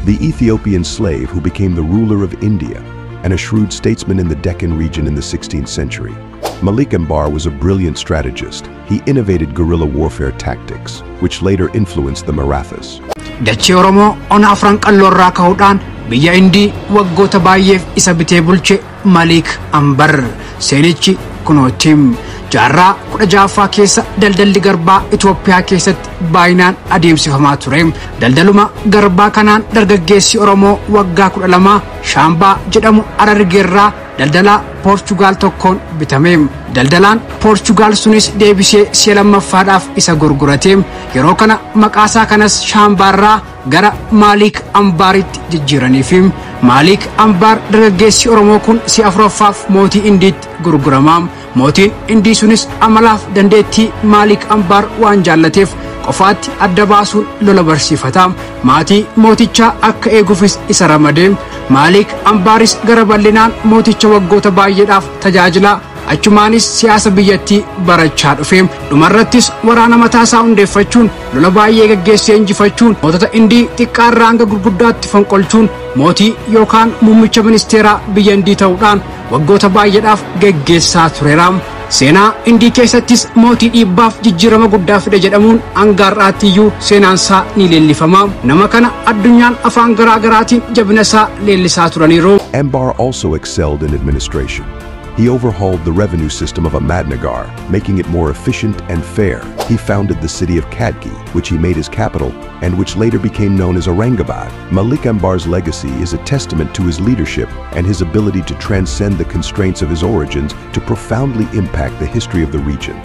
the Ethiopian slave who became the ruler of India, and a shrewd statesman in the Deccan region in the 16th century. Malik Ambar was a brilliant strategist. He innovated guerrilla warfare tactics, which later influenced the Marathas. Dachee Oromoo ona afran qalloorraa ka'uudhaan biyya Indii waggoota baay'eef isa bitee bulche Malik Ambar seenichi kunootiin jaarraa 16ffaa keessa daldalli garbaa Itoophiyaa keessatti baay'inaan adeemsifamaa ture. Daldaluma garbaa kanaan dargaggeessi Oromoo waggaa 12 Shaambaa jedhamu Harargeerraa daldalaa Poorchugaal tokkoon bitame. Daldalaan Poorchugaal sunis deebisee si'a lammaffaadhaaf isa gurgurate. Yeroo kana maqaasaa kanas Shaambaarraa gara Malik Ambaaritti jijjiiraniif. Malik Ambar dargaggeessi Oromoo kun si'a afuraffaaf mootii Indiitti gurgurama. Mootiin Indii sunis amalaaf dandeettii Malik Ambar waan jaallateef qofaatti adda baasuun lola barsiifata. Maatii mootichaa akka eeguufis isa ramade. Malik Ambaris gara bal'inaan mooticha waggoota baay'eedhaaf tajaajila. Achumaanis siyaasa biyyattii barachaa dhufe. Dhumarrattis waraana mataasaa hundeeffachuun lola baay'ee gaggeessee injifachuun mootota Indii xiqqaarraa hanga gurguddaatti fonqolchuun mootii yookaan muummicha ministeeraa biyya Indii ta'uudhaan waggoota baay'eedhaaf gaggeessaa tureera. Seenaa Indii keessattis mootii dhiibbaaf jijjiirama guddaa fide jedhamuun hangaarraatiyyuu seenaansaa ni leellifama. Nama kana addunyaan afaan garaa garaatiin jabina isaa leellisaa turaniiru. Ambar also excelled in administration. He overhauled the revenue system of Ahmadnagar, making it more efficient and fair. He founded the city of Khadki, which he made his capital, and which later became known as Aurangabad. Malik Ambar's legacy is a testament to his leadership and his ability to transcend the constraints of his origins to profoundly impact the history of the region.